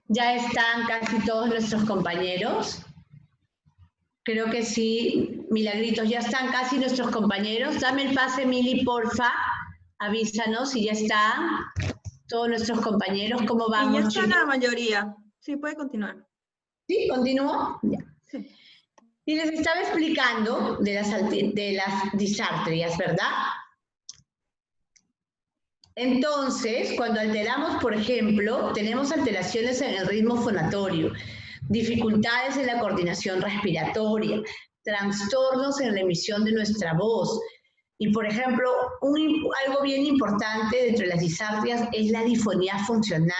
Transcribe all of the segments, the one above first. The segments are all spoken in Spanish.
¿Ya están casi todos nuestros compañeros? Creo que sí, Milagritos, ya están casi nuestros compañeros. Dame el pase, Mili, porfa. Avísanos si ya están todos nuestros compañeros. ¿Cómo Y ya vamos, está chicos? la mayoría. Sí, puede continuar. ¿Sí? ¿Continúo? Ya. Sí. Y les estaba explicando de las disartrias, ¿verdad? Entonces, cuando alteramos, por ejemplo, tenemos alteraciones en el ritmo fonatorio, dificultades en la coordinación respiratoria, trastornos en la emisión de nuestra voz. Y, por ejemplo, algo bien importante dentro de las disartrias es la difonía funcional.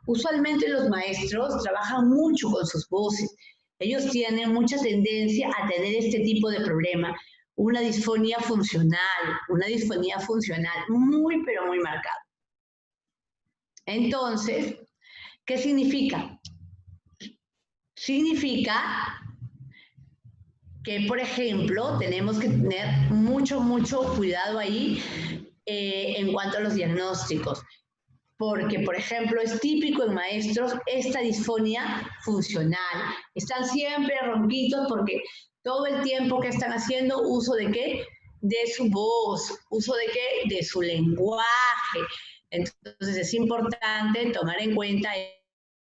Usualmente los maestros trabajan mucho con sus voces. Ellos tienen mucha tendencia a tener este tipo de problema, una disfonía funcional muy, pero muy marcada. Entonces, ¿qué significa? Significa que, por ejemplo, tenemos que tener mucho cuidado ahí en cuanto a los diagnósticos. Porque, por ejemplo, es típico en maestros esta disfonía funcional. Están siempre ronquitos porque todo el tiempo que están haciendo uso de qué? De su voz, uso de qué? De su lenguaje. Entonces es importante tomar en cuenta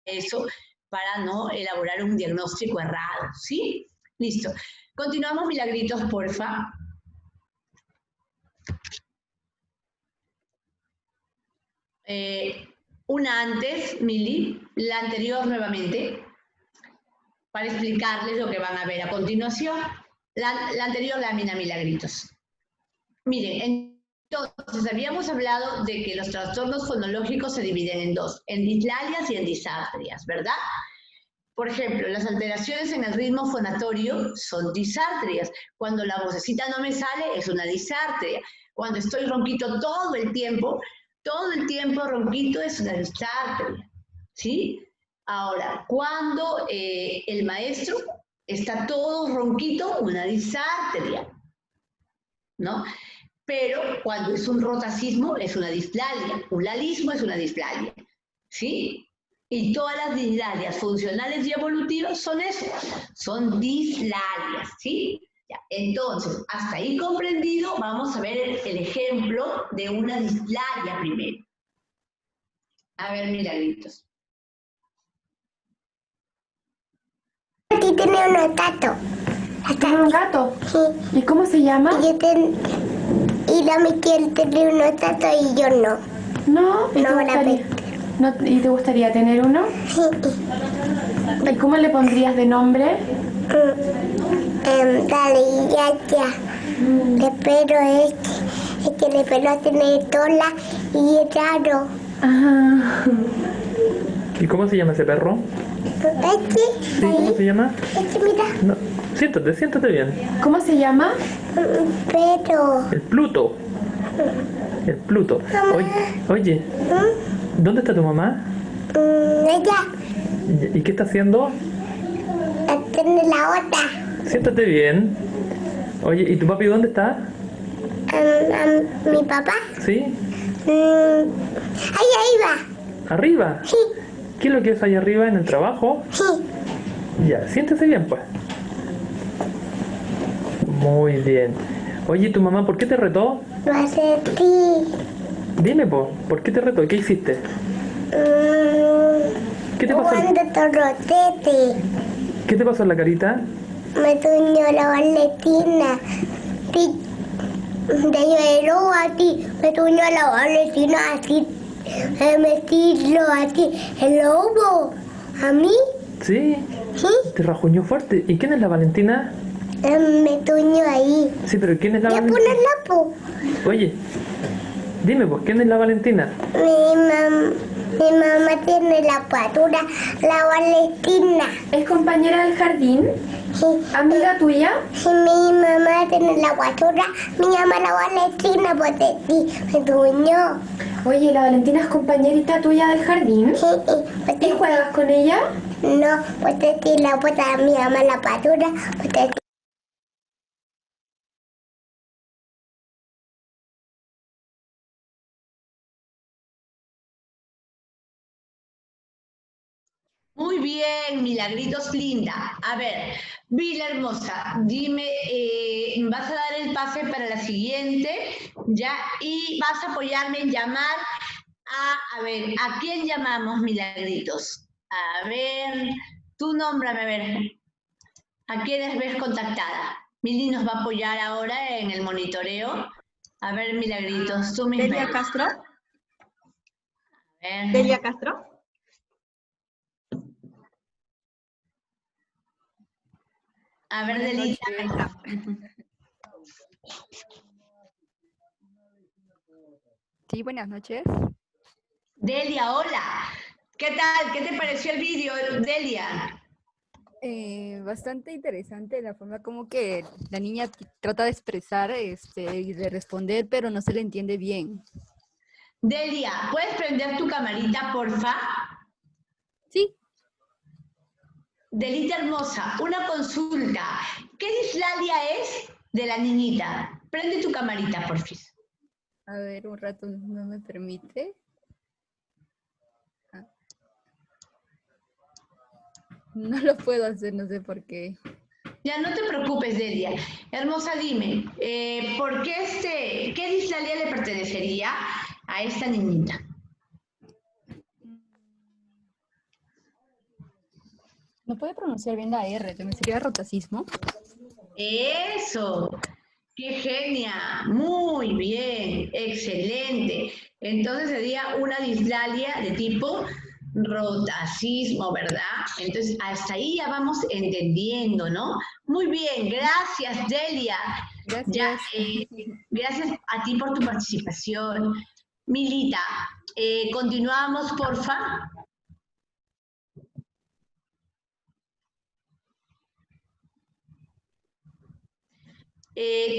eso para no elaborar un diagnóstico errado, ¿sí? Listo. Continuamos, Milagritos, porfa. Una antes, Mili, la anterior nuevamente, para explicarles lo que van a ver a continuación. La anterior lámina, Milagritos. Miren, entonces habíamos hablado de que los trastornos fonológicos se dividen en dos, en dislalias y en disartrias, ¿verdad? Por ejemplo, las alteraciones en el ritmo fonatorio son disartrias. Cuando la vocecita no me sale, es una disartria. Cuando estoy ronquito todo el tiempo ronquito es una disartria. ¿Sí? Ahora, cuando el maestro está todo ronquito, una disartria. ¿No? Pero cuando es un rotacismo, es una displalia. Un lalismo es una displalia. ¿Sí? Y todas las dislalias funcionales y evolutivas son eso, son dislalias, ¿sí? Ya, entonces, hasta ahí comprendido, vamos a ver el ejemplo de una dislalia primero. A ver, Milagritos. Aquí tenía un gato. ¿Tiene un gato? Sí. ¿Y cómo se llama? Y la Miquel tenía un gato y yo no. No, ¿y No te me la gustaría, ¿y te gustaría tener uno? Sí. ¿Y cómo le pondrías de nombre? Dale, ya. Espero es que el pelo tiene tola y es raro. Ajá. ¿Y cómo se llama ese perro? ¿Sí? ¿Cómo se llama? Mira. No. Siéntate bien. ¿Cómo se llama? Pero. El Pluto. El Pluto. Oye, ¿dónde está tu mamá? Ella. ¿Y qué está haciendo? Tiene la otra. Siéntate bien. Oye, ¿y tu papi dónde está? Mi papá. ¿Sí? Ahí va. ¿Arriba? Sí. ¿Qué es lo que es ahí arriba en el trabajo? Sí. Ya, siéntese bien, pues. Muy bien. Oye, ¿tu mamá por qué te retó? Lo hace ti. Dime, ¿por qué te retó? ¿Qué hiciste? ¿Qué te pasó? Cuando torrotete. ¿Qué te pasó en la carita? Me tuñó la Valentina. De lloró a ti. Me tuñó la Valentina así. Me tiró así. El lobo. ¿A mí? ¿Sí? Sí. Te rajuñó fuerte. ¿Y quién es la Valentina? Me tuñó ahí. Sí, pero ¿quién es la Ya Valentina? ponerla, po. Oye, dime, ¿quién es la Valentina? Mi mamá tiene la patura, la Valentina. ¿Es compañera del jardín? Sí. ¿Amiga tuya? Sí, mi mamá tiene la patura, mi mamá la Valentina, pues de ti, me tuñó. Oye, ¿la Valentina es compañerita tuya del jardín? Sí, pues ¿Y juegas con ella? No, pues de ti la bota, mi mamá la patura, pues de ti. Muy bien, Milagritos linda. A ver, Vila hermosa, dime, vas a dar el pase para la siguiente, ya, y vas a apoyarme en llamar a ver, ¿a quién llamamos, Milagritos? A ver, tú nómbrame, a ver, ¿a quiénes ves contactada? Mili nos va a apoyar ahora en el monitoreo. A ver, Milagritos, tú misma. Delia Castro. A ver. Delia Castro. A ver, Delita. Ahí está. Sí, buenas noches. Delia, hola. ¿Qué tal? ¿Qué te pareció el vídeo, Delia? Bastante interesante la forma como que la niña trata de expresar y de responder, pero no se le entiende bien. Delia, ¿puedes prender tu camarita, porfa? Sí, Delita hermosa, una consulta. ¿Qué dislalia es de la niñita? Prende tu camarita, porfa. a ver, un rato no me permite. Ah. No lo puedo hacer, no sé por qué. Ya no te preocupes, Delia. Hermosa, dime, ¿por qué qué dislalia le pertenecería a esta niñita? No puede pronunciar bien la R, que me sería rotacismo. Eso, qué genia, muy bien, excelente. Entonces sería una dislalia de tipo rotacismo, ¿verdad? Entonces hasta ahí ya vamos entendiendo, ¿no? Muy bien, gracias, Delia. Ya, Gracias. gracias a ti por tu participación. Milita, continuamos, porfa.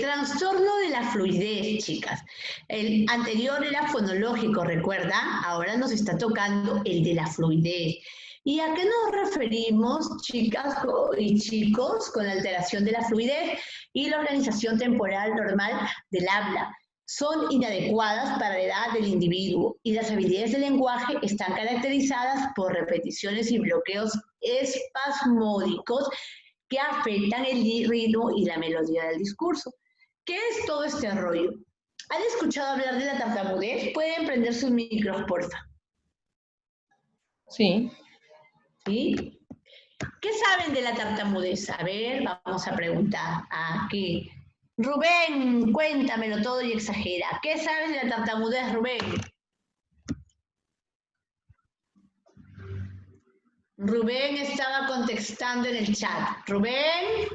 Trastorno de la fluidez, chicas. El anterior era fonológico, ¿recuerdan? Ahora nos está tocando el de la fluidez. ¿Y a qué nos referimos, chicas y chicos, con la alteración de la fluidez y la organización temporal normal del habla? Son inadecuadas para la edad del individuo y las habilidades del lenguaje están caracterizadas por repeticiones y bloqueos espasmódicos que afectan el ritmo y la melodía del discurso. ¿Qué es todo este rollo? ¿Han escuchado hablar de la tartamudez? Pueden prender sus micros, porfa. Sí. ¿Sí? ¿Qué saben de la tartamudez? A ver, vamos a preguntar aquí. Rubén, cuéntamelo todo y exagera. ¿Qué sabes de la tartamudez, Rubén? Rubén estaba contestando en el chat. Rubén.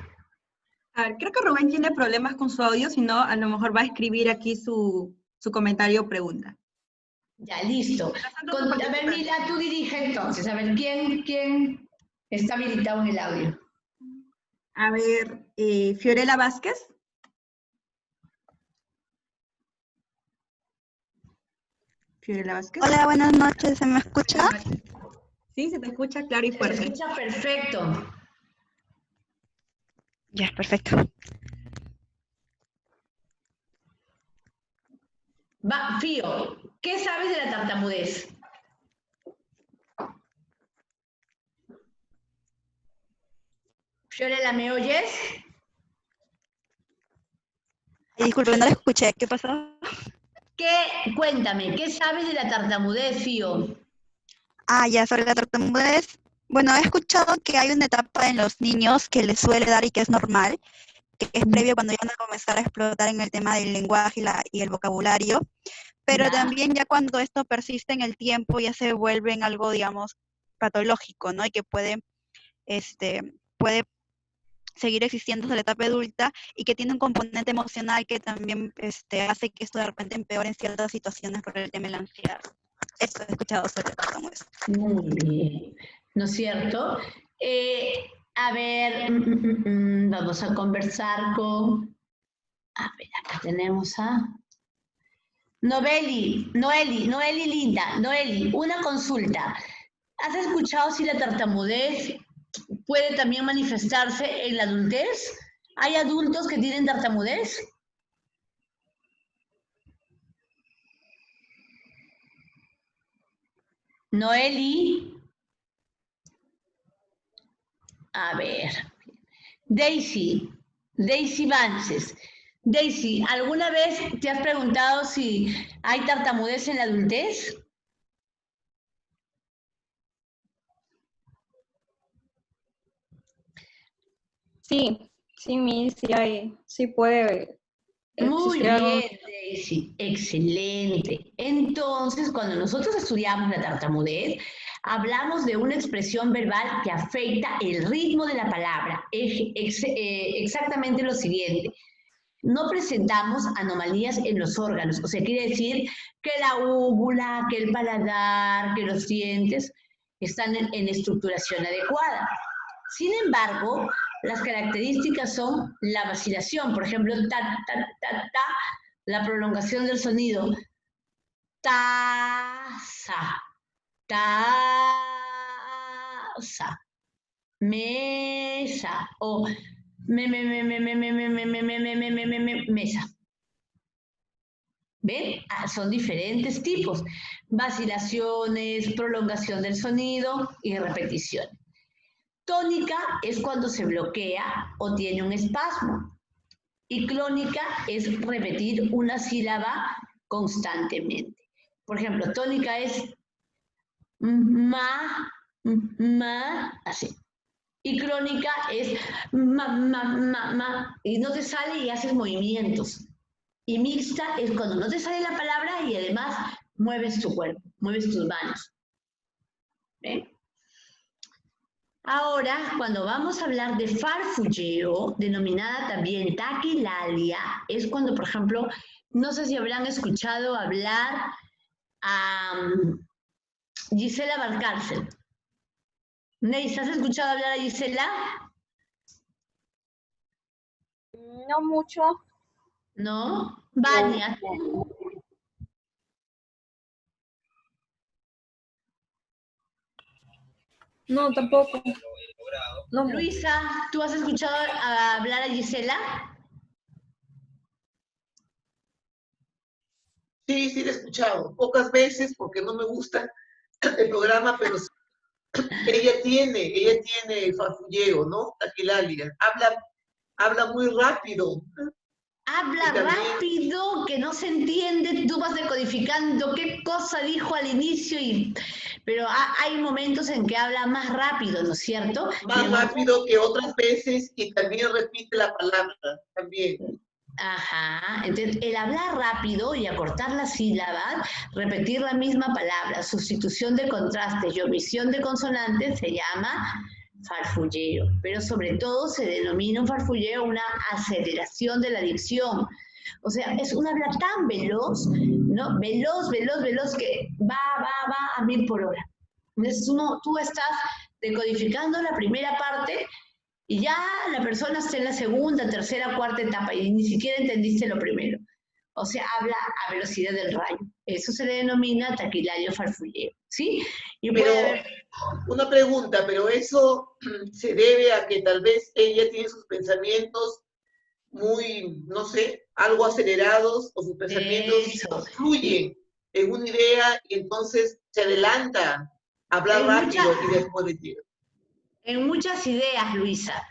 A ver, creo que Rubén tiene problemas con su audio, si no, a lo mejor va a escribir aquí su comentario o pregunta. Ya, listo. A ver, Mila, tú dirige entonces. A ver, ¿quién está habilitado en el audio? A ver, Fiorella Vázquez. Fiorella Vázquez. Hola, buenas noches, ¿se me escucha? Sí, se te escucha claro y Se fuerte. escucha perfecto. Ya, perfecto. Va, Fío, ¿qué sabes de la tartamudez? Fiorella, ¿me oyes? Disculpe, no la escuché, ¿qué pasó? Cuéntame, ¿qué sabes de la tartamudez, Fío? Ah, ya, sobre la tartamudez. Bueno, he escuchado que hay una etapa en los niños que les suele dar y que es normal, que es previo cuando ya van a comenzar a explotar en el tema del lenguaje y el vocabulario, pero Ya. también ya cuando esto persiste en el tiempo ya se vuelve en algo, digamos, patológico, ¿no? Y que puede seguir existiendo hasta la etapa adulta y que tiene un componente emocional que también hace que esto de repente empeore en ciertas situaciones por el tema de la ansiedad. Esto he escuchado sobre la tartamudez. Muy bien, ¿no es cierto? A ver, vamos a conversar con... A ver, acá tenemos a... Noeli linda, Noeli, una consulta. ¿Has escuchado si la tartamudez puede también manifestarse en la adultez? ¿Hay adultos que tienen tartamudez? Noeli. A ver. Daisy Vances. Daisy, ¿alguna vez te has preguntado si hay tartamudez en la adultez? Sí, sí, sí puede Muy existir algún... bien, Daisy, excelente. Entonces, cuando nosotros estudiamos la tartamudez, hablamos de una expresión verbal que afecta el ritmo de la palabra. Exactamente lo siguiente. No presentamos anomalías en los órganos, o sea, quiere decir que la úvula, que el paladar, que los dientes están en estructuración adecuada. Sin embargo, las características son la vacilación, por ejemplo, ta, ta, ta, ta, la prolongación del sonido, taza, taza, mesa, o mesa. ¿Ven? Son diferentes tipos. Vacilaciones, prolongación del sonido y repetición. Tónica es cuando se bloquea o tiene un espasmo. Y clónica es repetir una sílaba constantemente. Por ejemplo, tónica es ma, así. Y crónica es ma, y no te sale y haces movimientos. Y mixta es cuando no te sale la palabra y además mueves tu cuerpo, mueves tus manos. ¿Ven? Ahora, cuando vamos a hablar de farfulleo, denominada también taquilalia, es cuando, por ejemplo, no sé si habrán escuchado hablar a Gisela Valcárcel. Neis, ¿has escuchado hablar a Gisela? No mucho. ¿No? Vania. No, tampoco. No. Luisa, ¿tú has escuchado hablar a Gisela? Sí, sí, lo he escuchado. Pocas veces porque no me gusta el programa, pero sí. ella tiene farfulleo, ¿no? Taquilalia. Habla muy rápido. Habla rápido, que no se entiende, tú vas decodificando qué cosa dijo al inicio, pero hay momentos en que habla más rápido, ¿no es cierto? Más rápido que otras veces y también repite la palabra, también. Ajá, entonces el hablar rápido y acortar las sílabas, repetir la misma palabra, sustitución de contrastes y omisión de consonantes se llama farfulleo, pero sobre todo se denomina un farfulleo una aceleración de la dicción. O sea, es un habla tan veloz, ¿no? Veloz que va a 1000 por hora. Entonces tú estás decodificando la primera parte y ya la persona está en la segunda, tercera, cuarta etapa y ni siquiera entendiste lo primero. O sea, habla a velocidad del rayo. Eso se le denomina taquilario farfulleo, ¿sí? Y pero, una pregunta, pero eso se debe a que tal vez ella tiene sus pensamientos muy, no sé, algo acelerados, o sus pensamientos fluyen en una idea y entonces se adelanta a hablar rápido y después de tiempo. En muchas ideas, Luisa.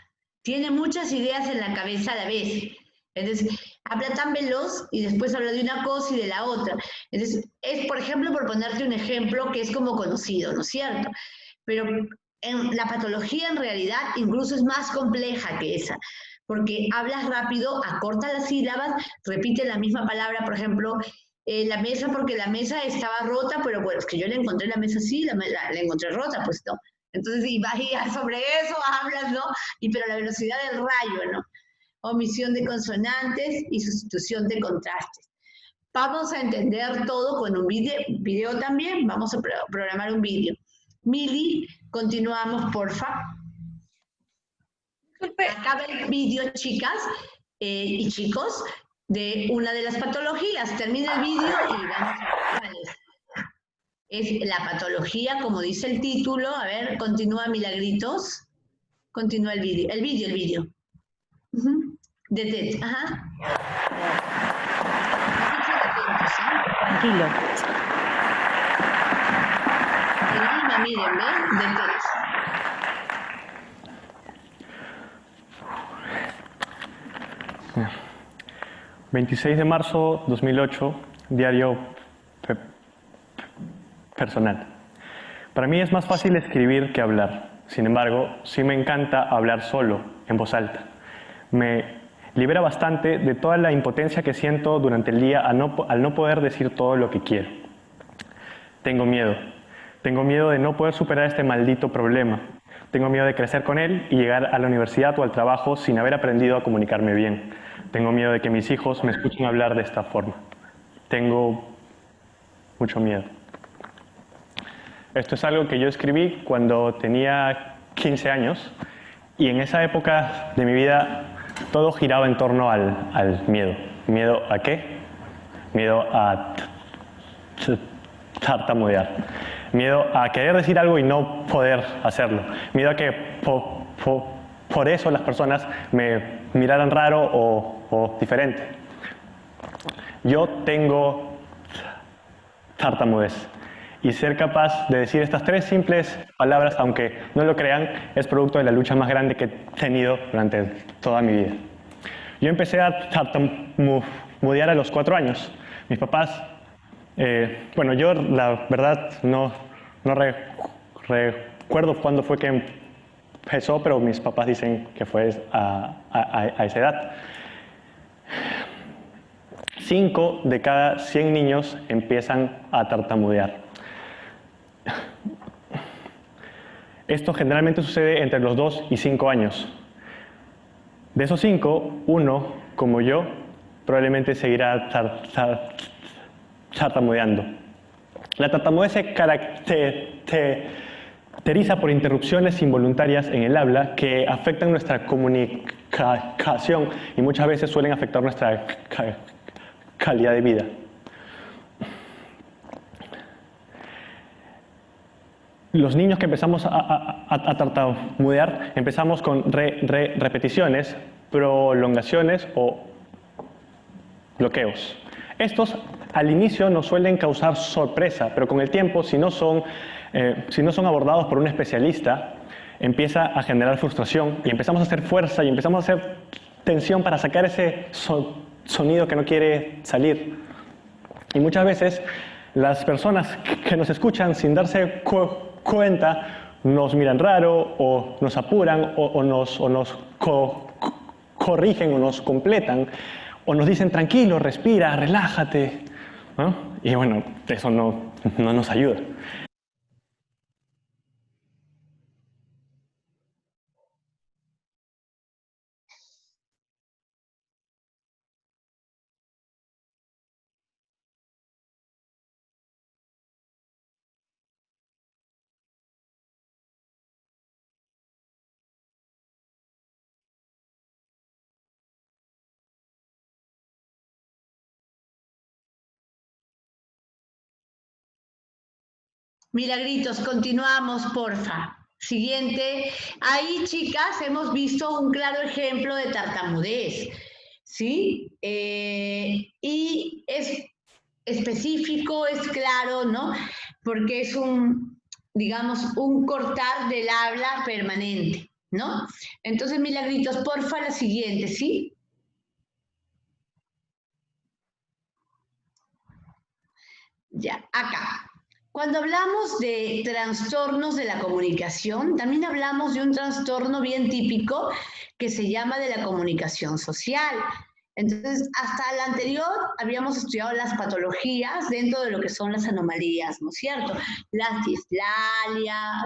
Tiene muchas ideas en la cabeza a la vez. Entonces, habla tan veloz y después habla de una cosa y de la otra. Entonces, es, por ejemplo, por ponerte un ejemplo que es como conocido, ¿no es cierto? Pero en la patología en realidad incluso es más compleja que esa, porque hablas rápido, acorta las sílabas, repite la misma palabra, por ejemplo, la mesa, porque la mesa estaba rota, pero bueno, es que yo le encontré la mesa así, la encontré rota, pues no. Entonces, y sobre eso hablas, ¿no? Pero la velocidad del rayo, ¿no? Omisión de consonantes y sustitución de contrastes. Vamos a entender todo con un video también, vamos a programar un video. Mili, continuamos, porfa. Acaba el video, chicas y chicos, de una de las patologías. Termina el video y vamos a ver cuáles. Es la patología, como dice el título. A ver, continúa, Milagritos. Continúa el video. El video. De TED, ajá. Tranquilo. En Lima, miren, ¿ven? De TED. 26 de marzo 2008, diario personal. Para mí es más fácil escribir que hablar. Sin embargo, sí me encanta hablar solo, en voz alta. Me libera bastante de toda la impotencia que siento durante el día al no poder decir todo lo que quiero. Tengo miedo. Tengo miedo de no poder superar este maldito problema. Tengo miedo de crecer con él y llegar a la universidad o al trabajo sin haber aprendido a comunicarme bien. Tengo miedo de que mis hijos me escuchen hablar de esta forma. Tengo mucho miedo. Esto es algo que yo escribí cuando tenía 15 años y en esa época de mi vida todo giraba en torno al miedo. ¿Miedo a qué? Miedo a tartamudear. Miedo a querer decir algo y no poder hacerlo. Miedo a que por eso las personas me miraran raro o diferente. Yo tengo tartamudez. Y ser capaz de decir estas 3 simples palabras, aunque no lo crean, es producto de la lucha más grande que he tenido durante toda mi vida. Yo empecé a tartamudear a los 4 años. Mis papás, bueno, yo la verdad no recuerdo cuándo fue que empezó, pero mis papás dicen que fue a esa edad. 5 de cada 100 niños empiezan a tartamudear. Esto generalmente sucede entre los 2 y 5 años. De esos 5, 1, como yo, probablemente seguirá tartamudeando. La tartamudez se caracteriza por interrupciones involuntarias en el habla que afectan nuestra comunicación y muchas veces suelen afectar nuestra calidad de vida. Los niños que empezamos a tartamudear, empezamos con repeticiones, prolongaciones o bloqueos. Estos al inicio nos suelen causar sorpresa, pero con el tiempo, si no son abordados por un especialista, empieza a generar frustración y empezamos a hacer fuerza y empezamos a hacer tensión para sacar ese sonido que no quiere salir. Y muchas veces las personas que nos escuchan sin darse cuenta nos miran raro o nos apuran o nos corrigen o nos completan o nos dicen tranquilo, respira, relájate, ¿no? Y bueno, eso no nos ayuda. Milagritos, continuamos, porfa. Siguiente. Ahí, chicas, hemos visto un claro ejemplo de tartamudez, ¿sí? Y es específico, es claro, ¿no? Porque es digamos, un cortar del habla permanente, ¿no? Entonces, Milagritos, porfa, la siguiente, ¿sí? Ya, acá. Cuando hablamos de trastornos de la comunicación, también hablamos de un trastorno bien típico que se llama de la comunicación social. Entonces, hasta el anterior habíamos estudiado las patologías dentro de lo que son las anomalías, ¿no es cierto? Las dislalias,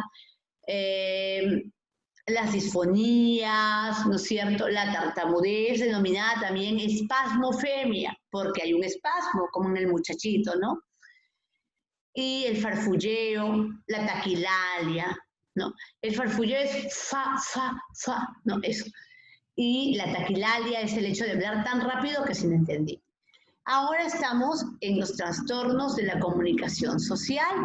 las disfonías, ¿no es cierto? La tartamudez, denominada también espasmofemia, porque hay un espasmo, como en el muchachito, ¿no? Y el farfulleo, la taquilalia, ¿no? El farfulleo es fa, ¿no? Eso. Y la taquilalia es el hecho de hablar tan rápido que es inentendible. Ahora estamos en los trastornos de la comunicación social.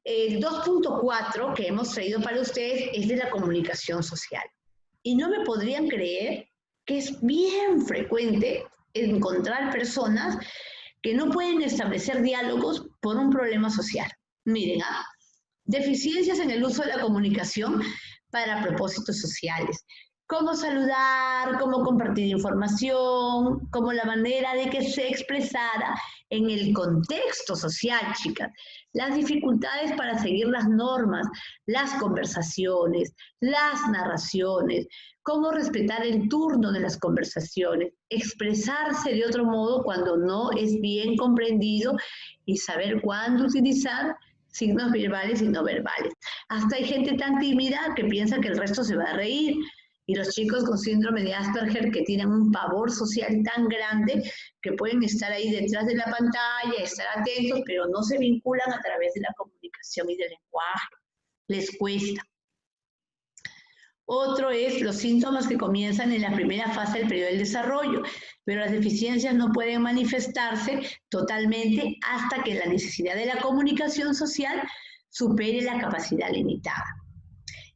El 2.4 que hemos traído para ustedes es de la comunicación social. Y no me podrían creer que es bien frecuente encontrar personas que no pueden establecer diálogos por un problema social. Miren, deficiencias en el uso de la comunicación para propósitos sociales, cómo saludar, cómo compartir información, como la manera de que se expresara en el contexto social, chicas. Las dificultades para seguir las normas, las conversaciones, las narraciones, cómo respetar el turno de las conversaciones, expresarse de otro modo cuando no es bien comprendido y saber cuándo utilizar signos verbales y no verbales. Hasta hay gente tan tímida que piensa que el resto se va a reír. Y los chicos con síndrome de Asperger que tienen un pavor social tan grande que pueden estar ahí detrás de la pantalla, estar atentos, pero no se vinculan a través de la comunicación y del lenguaje. Les cuesta. Otro es los síntomas que comienzan en la primera fase del periodo del desarrollo, pero las deficiencias no pueden manifestarse totalmente hasta que la necesidad de la comunicación social supere la capacidad limitada.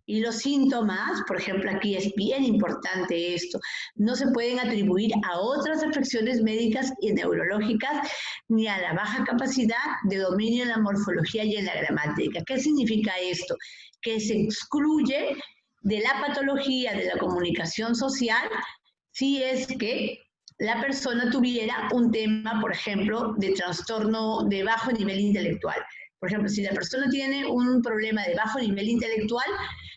Y los síntomas, por ejemplo, aquí es bien importante esto, no se pueden atribuir a otras afecciones médicas y neurológicas ni a la baja capacidad de dominio en la morfología y en la gramática. ¿Qué significa esto? Que se excluye de la patología de la comunicación social si es que la persona tuviera un tema, por ejemplo, de trastorno de bajo nivel intelectual. Por ejemplo, si la persona tiene un problema de bajo nivel intelectual,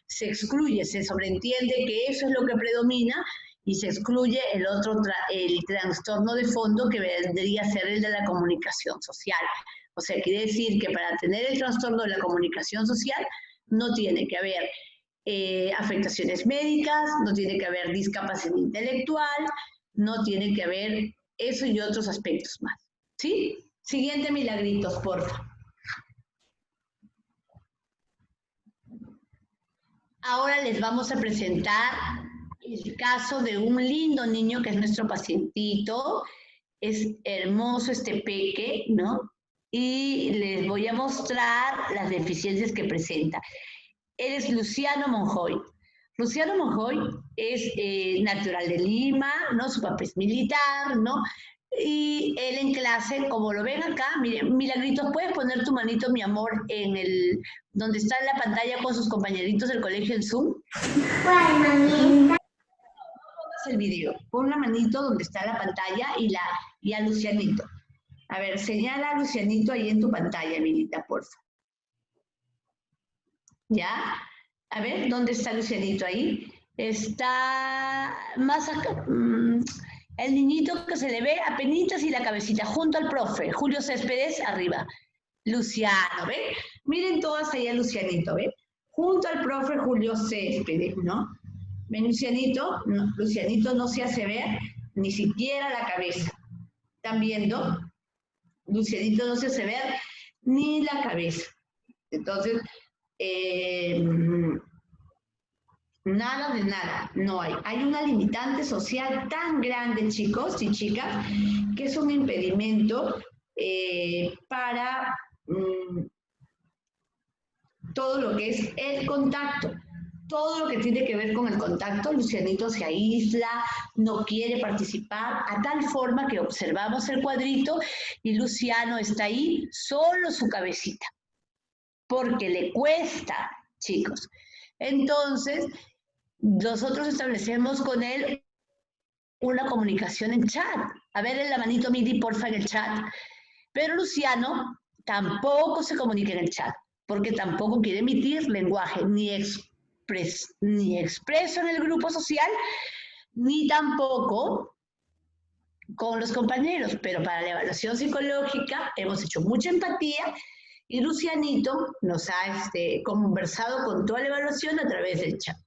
se excluye, se sobreentiende que eso es lo que predomina y se excluye el trastorno de fondo que vendría a ser el de la comunicación social. O sea, quiere decir que para tener el trastorno de la comunicación social no tiene que haber afectaciones médicas, no tiene que haber discapacidad intelectual, no tiene que haber eso y otros aspectos más. ¿Sí? Siguiente milagritos, por favor. Ahora les vamos a presentar el caso de un lindo niño que es nuestro pacientito. Es hermoso este peque, ¿no? Y les voy a mostrar las deficiencias que presenta. Él es Luciano Monjoy. Luciano Monjoy es natural de Lima, ¿no? Su papá es militar, ¿no? Y él en clase, como lo ven acá, miren, Milagritos, ¿puedes poner tu manito, mi amor, en el, donde está en la pantalla con sus compañeritos del colegio en Zoom? ¿Cuál, mami? Pongas el video, pon la manito donde está la pantalla y a Lucianito. A ver, señala a Lucianito ahí en tu pantalla, Milita, porfa. ¿Ya? A ver, ¿dónde está Lucianito ahí? Está más acá. El niñito que se le ve apenitas y la cabecita, junto al profe, Julio Céspedes, arriba. Luciano, ¿ven? Miren todas ahí a Lucianito, ¿ven? Junto al profe Julio Céspedes, ¿no? ¿Ven, Lucianito? No, Lucianito no se hace ver ni siquiera la cabeza. ¿Están viendo? Lucianito no se hace ver ni la cabeza. Entonces, nada de nada, no hay. Hay una limitante social tan grande, chicos y chicas, que es un impedimento para todo lo que es el contacto. Todo lo que tiene que ver con el contacto, Lucianito se aísla, no quiere participar, a tal forma que observamos el cuadrito y Luciano está ahí, solo su cabecita, porque le cuesta, chicos. Entonces, nosotros establecemos con él una comunicación en chat. A ver, en la manito Mili, porfa, en el chat. Pero Luciano tampoco se comunica en el chat, porque tampoco quiere emitir lenguaje, ni expreso en el grupo social, ni tampoco con los compañeros. Pero para la evaluación psicológica hemos hecho mucha empatía y Lucianito nos ha conversado con toda la evaluación a través del chat.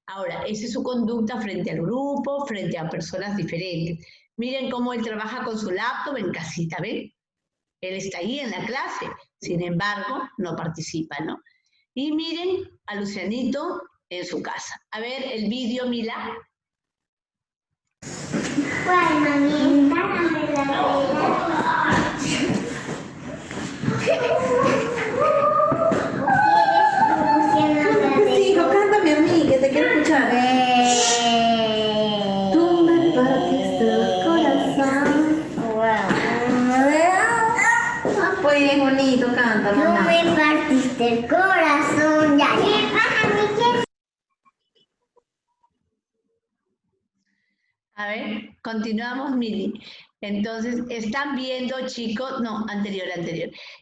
Ahora, esa es su conducta frente al grupo, frente a personas diferentes. Miren cómo él trabaja con su laptop en casita, ¿ven? Él está ahí en la clase, sin embargo, no participa, ¿no? Y miren a Lucianito en su casa. A ver el vídeo, Mila. ¿Cuál, mami? Hijo, cántame a mí, que te quiero escuchar. Tú me partiste el corazón. Pues bonito, canta, Tú mamá. me partiste el corazón. Ya, ya. A ver, continuamos, Mili. Entonces, están viendo, chicos, no, anterior.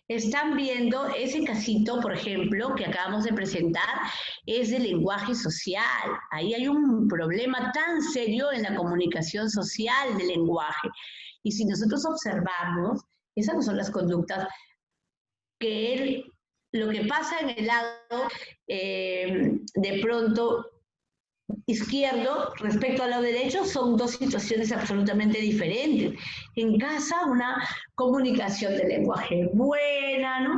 Están viendo ese casito, por ejemplo, que acabamos de presentar, es de lenguaje social. Ahí hay un problema tan serio en la comunicación social del lenguaje. Y si nosotros observamos, esas no son las conductas que lo que pasa en el lado de pronto izquierdo respecto al lado derecho son dos situaciones absolutamente diferentes. En casa una comunicación de lenguaje buena, ¿no?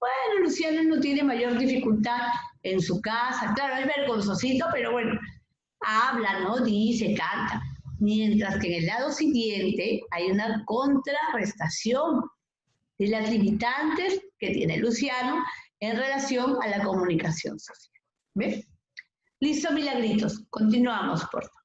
Bueno, Luciano no tiene mayor dificultad en su casa, claro, es vergonzosito, pero bueno, habla, ¿no? Dice, canta. Mientras que en el lado siguiente hay una contrarrestación de las limitantes que tiene Luciano en relación a la comunicación social. ¿Ves? Listo, Milagritos. Continuamos, por favor.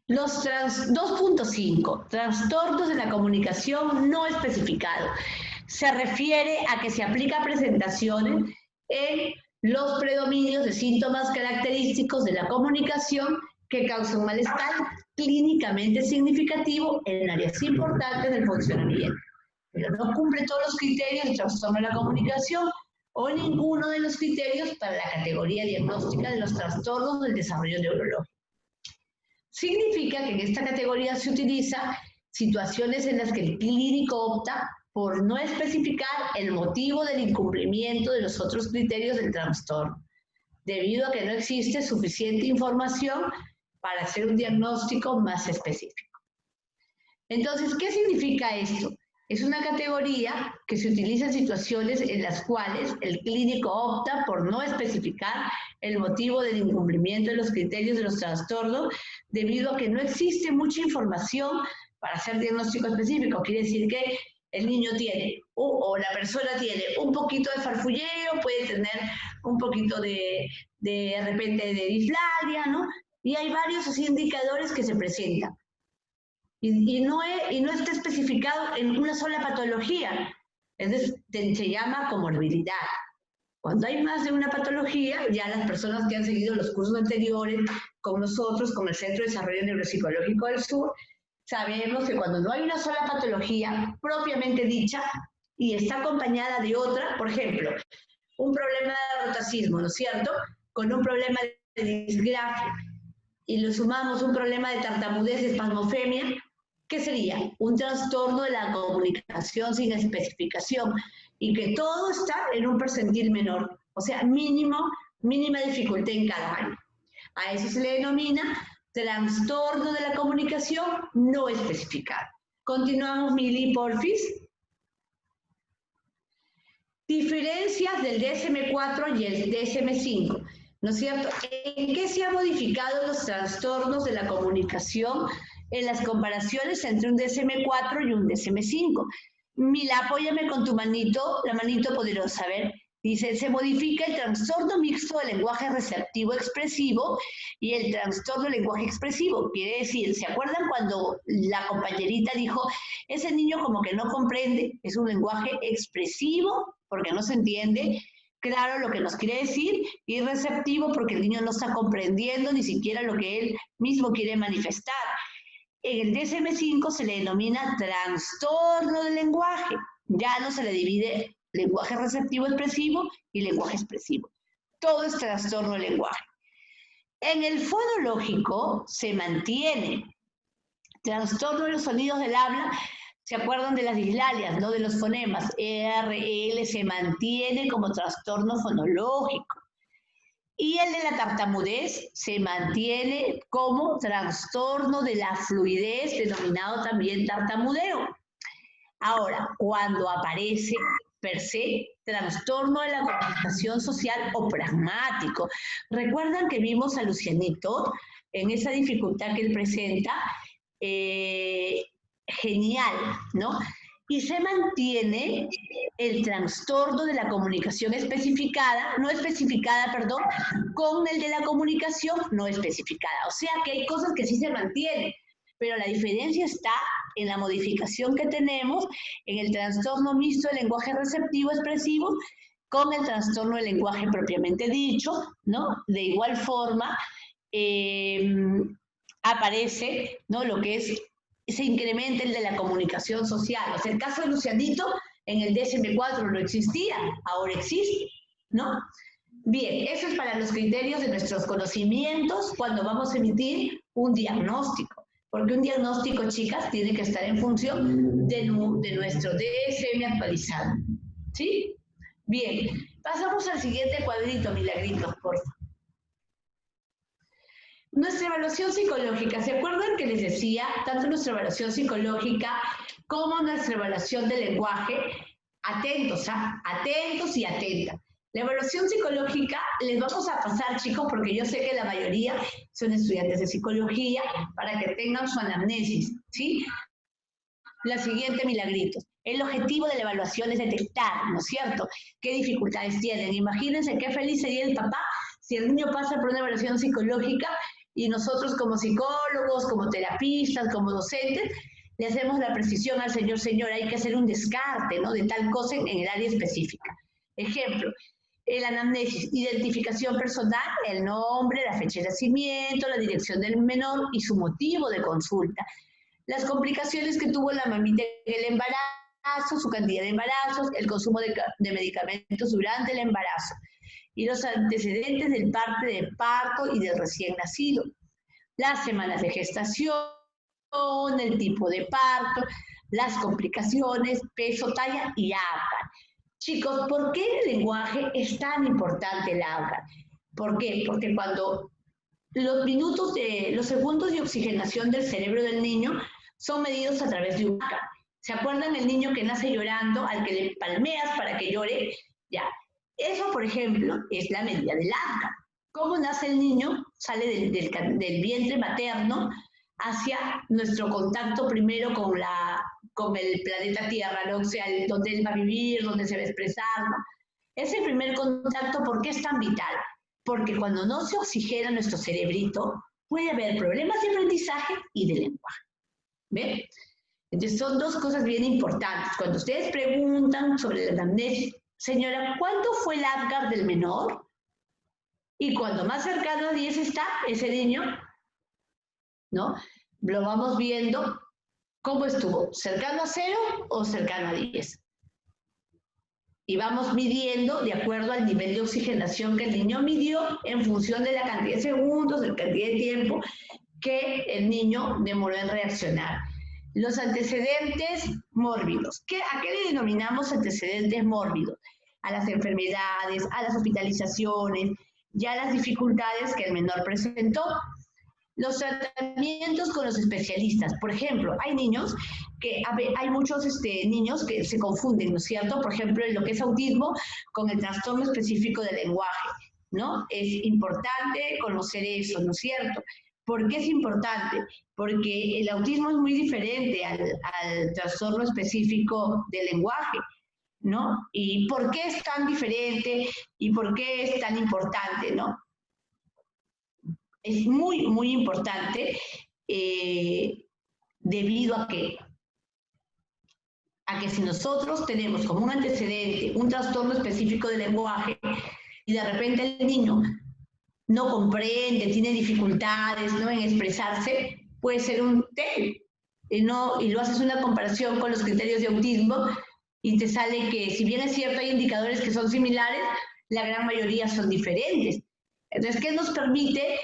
Los 2.5, trastornos de la comunicación no especificado. Se refiere a que se aplica presentaciones en los predominios de síntomas característicos de la comunicación que causan malestar clínicamente significativo en áreas importantes del funcionamiento, pero no cumple todos los criterios de trastorno de la comunicación o ninguno de los criterios para la categoría diagnóstica de los trastornos del desarrollo neurológico. Significa que en esta categoría se utiliza situaciones en las que el clínico opta por no especificar el motivo del incumplimiento de los otros criterios del trastorno, debido a que no existe suficiente información para hacer un diagnóstico más específico. Entonces, ¿qué significa esto? Es una categoría que se utiliza en situaciones en las cuales el clínico opta por no especificar el motivo del incumplimiento de los criterios de los trastornos debido a que no existe mucha información para hacer diagnóstico específico. Quiere decir que el niño tiene o la persona tiene un poquito de farfulleo, puede tener un poquito de repente de displasia, ¿no? Y hay varios así indicadores que se presentan. Y no está especificado en una sola patología. Entonces, se llama comorbilidad. Cuando hay más de una patología, ya las personas que han seguido los cursos anteriores con nosotros, con el Centro de Desarrollo Neuropsicológico del Sur, sabemos que cuando no hay una sola patología propiamente dicha y está acompañada de otra, por ejemplo, un problema de rotacismo, ¿no es cierto?, con un problema de disgrafia, y le sumamos un problema de tartamudez, espasmofemia, ¿qué sería? Un trastorno de la comunicación sin especificación y que todo está en un percentil menor, o sea, mínima dificultad en cada año. A eso se le denomina trastorno de la comunicación no especificado. Continuamos, Mili, porfis. Diferencias del DSM-4 y el DSM-5. ¿No es cierto? ¿En qué se han modificado los trastornos de la comunicación en las comparaciones entre un DSM-4 y un DSM-5? Mila, apóyame con tu manito, la manito poderosa, a ver. Dice, se modifica el trastorno mixto de lenguaje receptivo expresivo y el trastorno de lenguaje expresivo. Quiere decir, ¿se acuerdan cuando la compañerita dijo, ese niño como que no comprende, es un lenguaje expresivo porque no se entiende claro lo que nos quiere decir, y receptivo porque el niño no está comprendiendo ni siquiera lo que él mismo quiere manifestar? En el DSM-5 se le denomina trastorno del lenguaje, ya no se le divide lenguaje receptivo expresivo y lenguaje expresivo. Todo es trastorno del lenguaje. En el fonológico se mantiene trastorno de los sonidos del habla. ¿Se acuerdan de las dislalias, no? De los fonemas. R, L se mantiene como trastorno fonológico. Y el de la tartamudez se mantiene como trastorno de la fluidez, denominado también tartamudeo. Ahora, cuando aparece per se, trastorno de la comunicación social o pragmático. ¿Recuerdan que vimos a Lucianito en esa dificultad que él presenta? Genial, ¿no? Y se mantiene el trastorno de la comunicación no especificada, con el de la comunicación no especificada. O sea que hay cosas que sí se mantienen, pero la diferencia está en la modificación que tenemos en el trastorno mixto de lenguaje receptivo expresivo con el trastorno del lenguaje propiamente dicho, ¿no? De igual forma, aparece, ¿no? Lo que es, se incrementa el de la comunicación social. O sea, el caso de Lucianito en el DSM-4 no existía, ahora existe, ¿no? Bien, eso es para los criterios de nuestros conocimientos cuando vamos a emitir un diagnóstico. Porque un diagnóstico, chicas, tiene que estar en función de nuestro DSM actualizado. ¿Sí? Bien, pasamos al siguiente cuadrito, Milagritos, por favor. Nuestra evaluación psicológica, ¿se acuerdan que les decía, tanto nuestra evaluación psicológica como nuestra evaluación del lenguaje? Atentos, ¿ah? Atentos y atentas. La evaluación psicológica les vamos a pasar, chicos, porque yo sé que la mayoría son estudiantes de psicología, para que tengan su anamnesis, ¿sí? La siguiente, Milagritos. El objetivo de la evaluación es detectar, ¿no es cierto?, qué dificultades tienen. Imagínense qué feliz sería el papá si el niño pasa por una evaluación psicológica y nosotros como psicólogos, como terapistas, como docentes, le hacemos la precisión al señor, hay que hacer un descarte, ¿no?, de tal cosa en el área específica. Ejemplo, el anamnesis, identificación personal, el nombre, la fecha de nacimiento, la dirección del menor y su motivo de consulta. Las complicaciones que tuvo la mamita en el embarazo, su cantidad de embarazos, el consumo de medicamentos durante el embarazo y los antecedentes del parte de parto y del recién nacido. Las semanas de gestación, el tipo de parto, las complicaciones, peso, talla y ABCAR. Chicos, ¿por qué en el lenguaje es tan importante el ABCAR? ¿Por qué? Porque cuando los segundos de oxigenación del cerebro del niño son medidos a través de un ABCAR. ¿Se acuerdan el niño que nace llorando, al que le palmeas para que llore? Ya. Eso, por ejemplo, es la medida del ABCAR. ¿Cómo nace el niño? Sale del vientre materno hacia nuestro contacto primero con el planeta Tierra, ¿no? O sea, donde él va a vivir, donde se va a expresar, ¿no? Ese primer contacto, ¿por qué es tan vital? Porque cuando no se oxigena nuestro cerebrito, puede haber problemas de aprendizaje y de lenguaje. ¿Ven? Entonces son dos cosas bien importantes. Cuando ustedes preguntan sobre la anamnesis, señora, ¿cuánto fue el ABCAR del menor? Y cuando más cercano a 10 está ese niño, ¿no? Lo vamos viendo cómo estuvo, cercano a 0 o cercano a 10. Y vamos midiendo de acuerdo al nivel de oxigenación que el niño midió en función de la cantidad de segundos, de la cantidad de tiempo que el niño demoró en reaccionar. Los antecedentes mórbidos. ¿A qué le denominamos antecedentes mórbidos? A las enfermedades, a las hospitalizaciones, ya las dificultades que el menor presentó. Los tratamientos con los especialistas. Por ejemplo, hay muchos niños que se confunden, ¿no es cierto? Por ejemplo, en lo que es autismo con el trastorno específico del lenguaje, ¿no? Es importante conocer eso, ¿no es cierto? ¿Por qué es importante? Porque el autismo es muy diferente al trastorno específico del lenguaje, ¿no? ¿Y por qué es tan diferente y por qué es tan importante, ¿no? Es muy, muy importante debido a que si nosotros tenemos como un antecedente un trastorno específico del lenguaje y de repente el niño no comprende, tiene dificultades, ¿no?, en expresarse, puede ser un TEL, y lo haces una comparación con los criterios de autismo y te sale que, si bien es cierto hay indicadores que son similares, la gran mayoría son diferentes. Entonces, ¿qué nos permite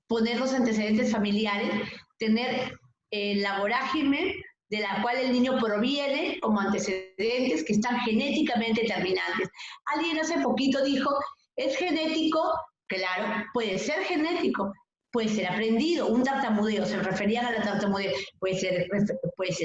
poner los antecedentes familiares? Tener la vorágine de la cual el niño proviene como antecedentes que están genéticamente determinantes. Alguien hace poquito dijo, ¿es genético? Claro, puede ser genético, puede ser aprendido, un tartamudeo, se referían a la tartamudeo, puede ser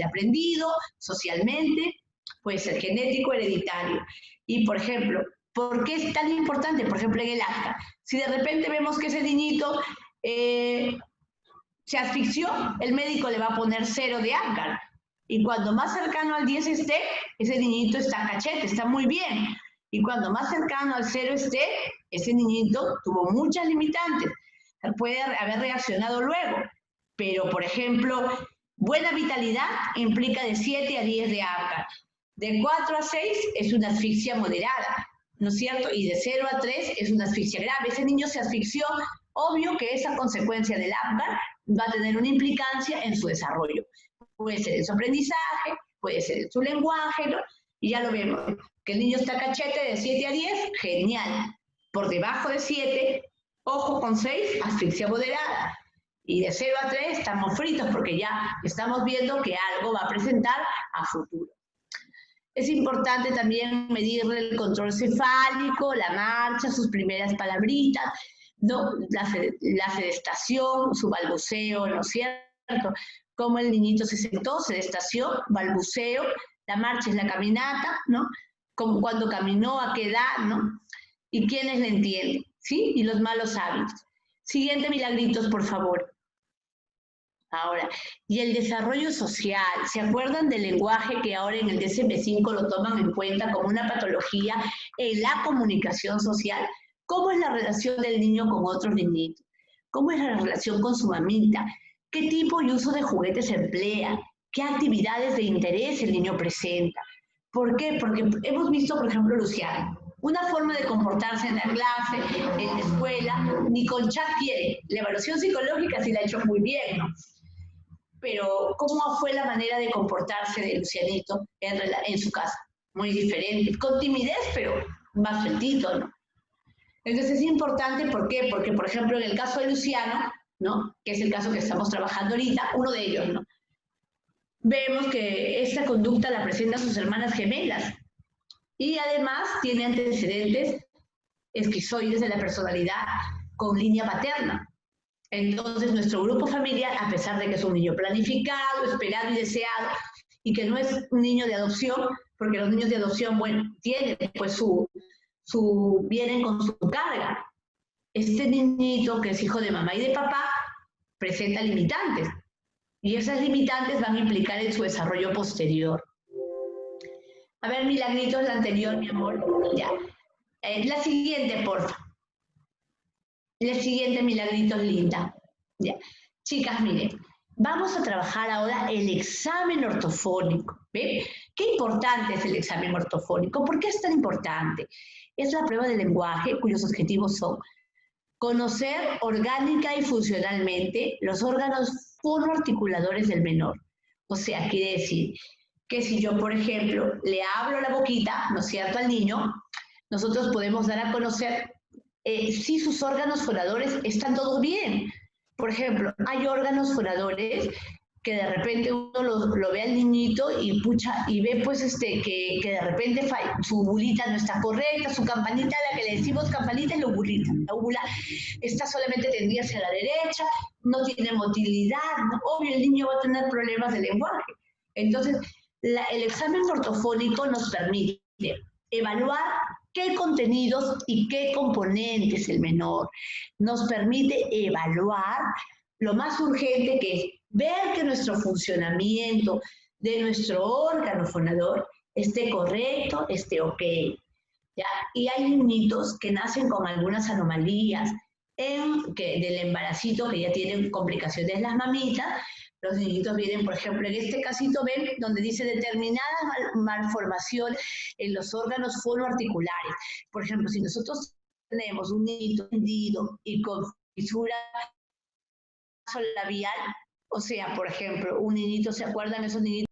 aprendido socialmente, puede ser genético, hereditario. Y, por ejemplo, ¿por qué es tan importante? Por ejemplo, en el ABCAR. Si de repente vemos que ese niñito se asfixió, el médico le va a poner 0 de ABCAR. Y cuando más cercano al 10 esté, ese niñito está cachete, está muy bien. Y cuando más cercano al 0 esté, ese niñito tuvo muchas limitantes. Puede haber reaccionado luego. Pero, por ejemplo, buena vitalidad implica de 7 a 10 de ABCAR. De 4 a 6 es una asfixia moderada, ¿no es cierto? Y de 0 a 3 es una asfixia grave. Ese niño se asfixió, obvio que esa consecuencia del Apgar va a tener una implicancia en su desarrollo. Puede ser en su aprendizaje, puede ser en su lenguaje, ¿no? Y ya lo vemos, que el niño está cachete de 7 a 10, genial. Por debajo de 7, ojo con 6, asfixia moderada. Y de 0 a 3 estamos fritos porque ya estamos viendo que algo va a presentar a futuro. Es importante también medirle el control cefálico, la marcha, sus primeras palabritas, ¿no? La sedestación, su balbuceo, ¿no es cierto? Cómo el niñito se sentó, sedestación, balbuceo, la marcha es la caminata, ¿no? Como cuando caminó, a qué edad, ¿no? Y quiénes le entienden, ¿sí? Y los malos hábitos. Siguiente, Milagritos, por favor. Ahora, y el desarrollo social, ¿se acuerdan del lenguaje que ahora en el DSM-5 lo toman en cuenta como una patología en la comunicación social? ¿Cómo es la relación del niño con otros niñitos? ¿Cómo es la relación con su mamita? ¿Qué tipo y uso de juguetes emplea? ¿Qué actividades de interés el niño presenta? ¿Por qué? Porque hemos visto, por ejemplo, Luciano, una forma de comportarse en la clase, en la escuela, ni con chat quiere. La evaluación psicológica sí la ha hecho muy bien, ¿no? Pero ¿cómo fue la manera de comportarse de Lucianito en su casa? Muy diferente, con timidez, pero más sueltito, ¿no? Entonces es importante, ¿por qué? Porque, por ejemplo, en el caso de Luciano, ¿no? Que es el caso que estamos trabajando ahorita, uno de ellos, ¿no? Vemos que esta conducta la presentan sus hermanas gemelas y además tiene antecedentes esquizoides de la personalidad con línea paterna. Entonces, nuestro grupo familiar, a pesar de que es un niño planificado, esperado y deseado, y que no es un niño de adopción, porque los niños de adopción, bueno, tienen después vienen con su carga. Este niñito, que es hijo de mamá y de papá, presenta limitantes, y esas limitantes van a implicar en su desarrollo posterior. A ver, Milagritos, la anterior, mi amor, ya. La siguiente, porfa. La siguiente, Milagritos, linda. Ya. Chicas, miren, vamos a trabajar ahora el examen ortofónico. ¿Ven? Qué importante es el examen ortofónico. ¿Por qué es tan importante? Es la prueba de lenguaje cuyos objetivos son conocer orgánica y funcionalmente los órganos fonoarticuladores del menor. O sea, quiere decir que si yo, por ejemplo, le abro la boquita, ¿no es cierto?, al niño, nosotros podemos dar a conocer si sus órganos fonadores están todos bien. Por ejemplo, hay órganos fonadores que de repente uno lo ve al niñito y pucha, y ve pues que de repente su bulita no está correcta, su campanita, la que le decimos campanita es la ubulita. La úvula está solamente tendida hacia la derecha, no tiene motilidad, ¿no? Obvio el niño va a tener problemas de lenguaje. Entonces, el examen ortofónico nos permite evaluar qué contenidos y qué componentes el menor. Nos permite evaluar lo más urgente, que es ver que nuestro funcionamiento de nuestro órgano fonador esté correcto, esté ok. ¿Ya? Y hay niñitos que nacen con algunas anomalías del embaracito, que ya tienen complicaciones las mamitas. Los niñitos vienen, por ejemplo, en este casito, ven, donde dice determinadas malformaciones en los órganos fonoarticulares. Por ejemplo, si nosotros tenemos un niñito hendido y con fisura labial, o sea, por ejemplo, un niñito, ¿se acuerdan esos niñitos